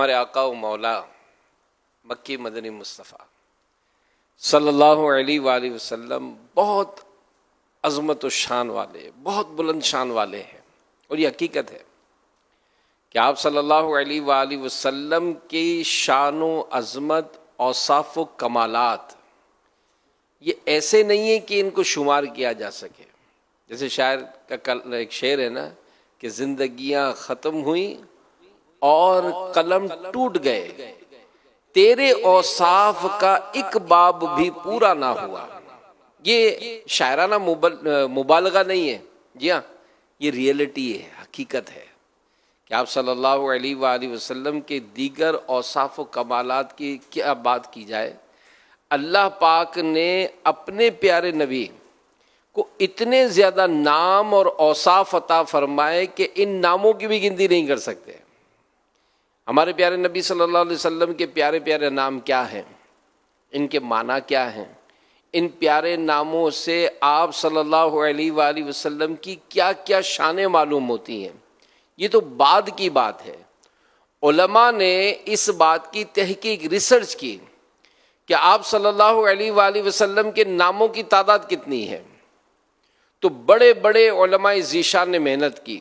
ہمارے آقا و مولا مکی مدنی مصطفیٰ صلی اللہ علیہ وآلہ وسلم بہت عظمت و شان والے، بہت بلند شان والے ہیں، اور یہ حقیقت ہے کہ آپ صلی اللہ علیہ وآلہ وسلم کی شان و عظمت، اوصاف و کمالات یہ ایسے نہیں ہیں کہ ان کو شمار کیا جا سکے۔ جیسے شاعر کا ایک شعر ہے نا کہ زندگیاں ختم ہوئیں اور قلم ٹوٹ گئے، تیرے اوصاف کا ایک باب بھی پورا نہ ہوا۔ یہ شاعرانہ مبالغہ نہیں ہے، جی ہاں، یہ ریئلٹی ہے، حقیقت ہے کہ آپ صلی اللہ علیہ وآلہ وسلم کے دیگر اوصاف و کمالات کی کیا بات کی جائے۔ اللہ پاک نے اپنے پیارے نبی کو اتنے زیادہ نام اور اوصاف عطا فرمائے کہ ان ناموں کی بھی گنتی نہیں کر سکتے۔ ہمارے پیارے نبی صلی اللہ علیہ وسلم کے پیارے پیارے نام کیا ہیں، ان کے معنی کیا ہیں، ان پیارے ناموں سے آپ صلی اللہ علیہ وآلہ وسلم کی کیا کیا شانیں معلوم ہوتی ہیں، یہ تو بعد کی بات ہے۔ علماء نے اس بات کی تحقیق، ریسرچ کی کہ آپ صلی اللہ علیہ وآلہ وسلم کے ناموں کی تعداد کتنی ہے، تو بڑے بڑے علماء ذیشان نے محنت کی،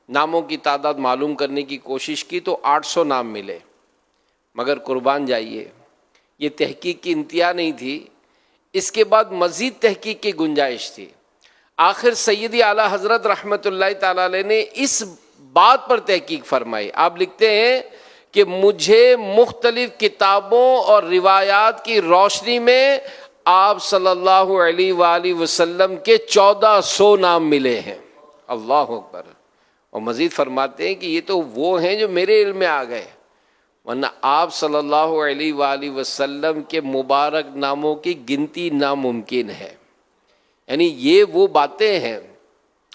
ناموں کی تعداد معلوم کرنے کی کوشش کی تو 800 نام ملے، مگر قربان جائیے یہ تحقیق کی انتہا نہیں تھی، اس کے بعد مزید تحقیق کی گنجائش تھی۔ آخر سیدی اعلیٰ حضرت رحمۃ اللہ تعالی علیہ نے اس بات پر تحقیق فرمائی۔ آپ لکھتے ہیں کہ مجھے مختلف کتابوں اور روایات کی روشنی میں آپ صلی اللہ علیہ وآلہ وسلم کے 1400 نام ملے ہیں۔ اللہ اکبر۔ اور مزید فرماتے ہیں کہ یہ تو وہ ہیں جو میرے علم میں آ گئے، ورنہ آپ صلی اللہ علیہ وآلہ وسلم کے مبارک ناموں کی گنتی ناممکن ہے۔ یعنی یہ وہ باتیں ہیں،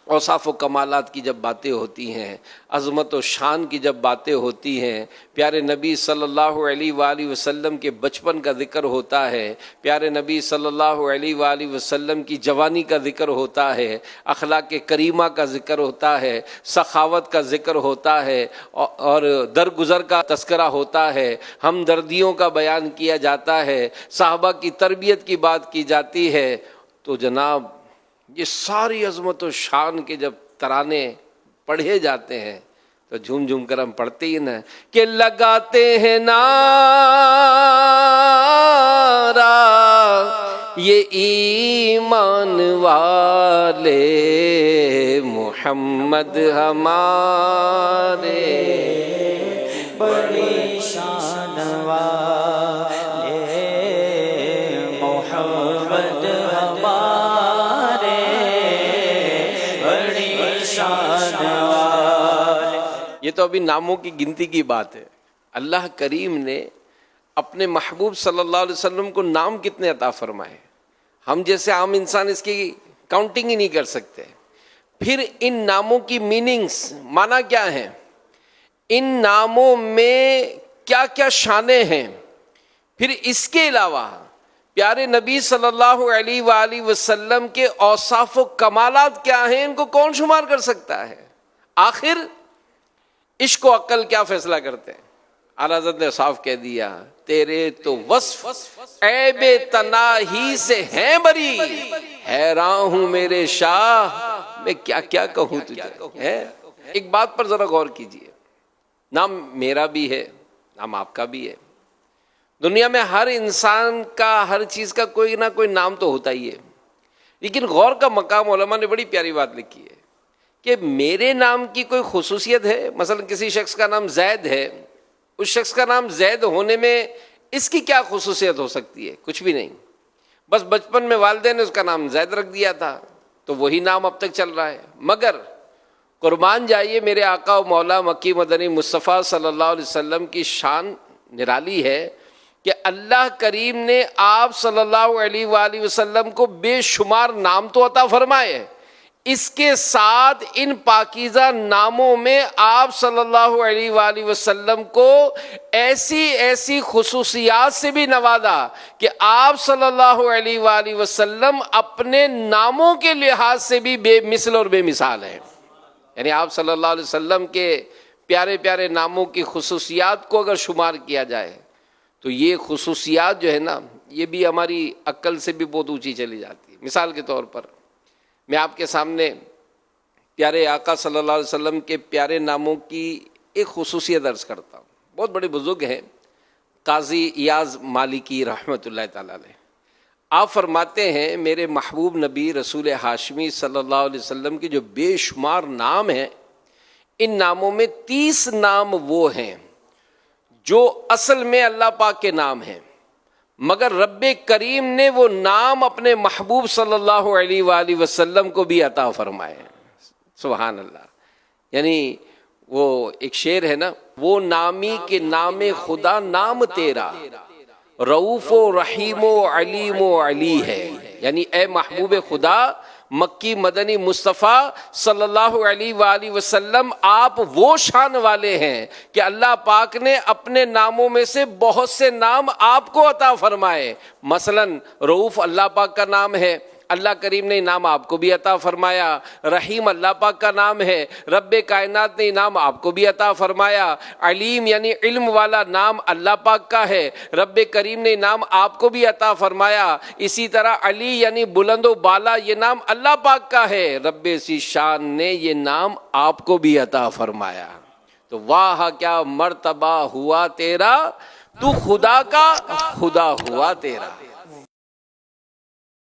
اوصاف و کمالات کی جب باتیں ہوتی ہیں، عظمت و شان کی جب باتیں ہوتی ہیں، پیارے نبی صلی اللہ علیہ وآلہ وسلم کے بچپن کا ذکر ہوتا ہے، پیارے نبی صلی اللہ علیہ وآلہ وسلم کی جوانی کا ذکر ہوتا ہے، اخلاق کریمہ کا ذکر ہوتا ہے، سخاوت کا ذکر ہوتا ہے، اور درگزر کا تذکرہ ہوتا ہے، ہمدردیوں کا بیان کیا جاتا ہے، صحابہ کی تربیت کی بات کی جاتی ہے، تو جناب یہ ساری عظمت و شان کے جب ترانے پڑھے جاتے ہیں تو جھوم جھوم کر ہم پڑھتے ہی نا کہ لگاتے ہیں نعرہ یہ ایمان والے محمد ہمارے بڑی شان والے محمد ہمارے بڑی شان والے۔ یہ تو ابھی ناموں کی گنتی کی بات ہے۔ اللہ کریم نے اپنے محبوب صلی اللہ علیہ وسلم کو نام کتنے عطا فرمائے، ہم جیسے عام انسان اس کی کاؤنٹنگ ہی نہیں کر سکتے۔ پھر ان ناموں کی میننگز، معنی کیا ہیں، ان ناموں میں کیا کیا شانیں ہیں، پھر اس کے علاوہ پیارے نبی صلی اللہ علیہ وآلہ وسلم کے اوصاف و کمالات کیا ہیں، ان کو کون شمار کر سکتا ہے۔ آخر عشق و عقل کیا فیصلہ کرتے ہیں۔ اعلیٰ حضرت نے صاف کہہ دیا تیرے تو وصف عیب تناہی سے ہیں بری، حیران ہوں میرے شاہ میں کیا کیا کہوں تجھے۔ ایک بات پر ذرا غور کیجئے، نام میرا بھی ہے، نام آپ کا بھی ہے، دنیا میں ہر انسان کا، ہر چیز کا کوئی نہ کوئی نام تو ہوتا ہی ہے، لیکن غور کا مقام علماء نے بڑی پیاری بات لکھی ہے کہ میرے نام کی کوئی خصوصیت ہے۔ مثلا کسی شخص کا نام زید ہے، اس شخص کا نام زید ہونے میں اس کی کیا خصوصیت ہو سکتی ہے؟ کچھ بھی نہیں، بس بچپن میں والدین نے اس کا نام زید رکھ دیا تھا تو وہی نام اب تک چل رہا ہے۔ مگر قربان جائیے میرے آقا و مولا مکی مدنی مصطفیٰ صلی اللہ علیہ وسلم کی شان نرالی ہے کہ اللہ کریم نے آپ صلی اللہ علیہ وآلہ وسلم کو بے شمار نام تو عطا فرمائے، اس کے ساتھ ان پاکیزہ ناموں میں آپ صلی اللہ علیہ وآلہ وسلم کو ایسی ایسی خصوصیات سے بھی نوازا کہ آپ صلی اللہ علیہ وآلہ وسلم اپنے ناموں کے لحاظ سے بھی بے مثل اور بے مثال ہیں۔ یعنی آپ صلی اللہ علیہ وسلم کے پیارے پیارے ناموں کی خصوصیات کو اگر شمار کیا جائے تو یہ خصوصیات جو ہے نا یہ بھی ہماری عقل سے بھی بہت اونچی چلی جاتی ہے. مثال کے طور پر میں آپ کے سامنے پیارے آقا صلی اللہ علیہ وسلم کے پیارے ناموں کی ایک خصوصیت عرض کرتا ہوں. بہت بڑے بزرگ ہیں قاضی ایاز مالکی رحمۃ اللہ تعالی علیہ. آپ فرماتے ہیں میرے محبوب نبی رسول ہاشمی صلی اللہ علیہ وسلم کے جو بے شمار نام ہیں ان ناموں میں 30 نام وہ ہیں جو اصل میں اللہ پاک کے نام ہیں مگر رب کریم نے وہ نام اپنے محبوب صلی اللہ علیہ وآلہ وسلم کو بھی عطا فرمائے. سبحان اللہ. یعنی وہ ایک شعر ہے نا، وہ نامی کے نام خدا نام تیرا رؤوف و رحیم و علیم و علی ہے. یعنی اے محبوب خدا مکی مدنی مصطفیٰ صلی اللہ علیہ وآلہ وسلم آپ وہ شان والے ہیں کہ اللہ پاک نے اپنے ناموں میں سے بہت سے نام آپ کو عطا فرمائے. مثلا رؤوف اللہ پاک کا نام ہے، اللہ کریم نے انعام آپ کو بھی عطا فرمایا. رحیم اللہ پاک کا نام ہے، رب کائنات نے انعام آپ کو بھی عطا فرمایا. علیم یعنی علم والا نام اللہ پاک کا ہے، رب کریم نے انعام آپ کو بھی عطا فرمایا. اسی طرح علی یعنی بلند و بالا یہ نام اللہ پاک کا ہے، رب سی شان نے یہ نام آپ کو بھی عطا فرمایا. تو واہ کیا مرتبہ ہوا تیرا، تو خدا کا خدا ہوا تیرا.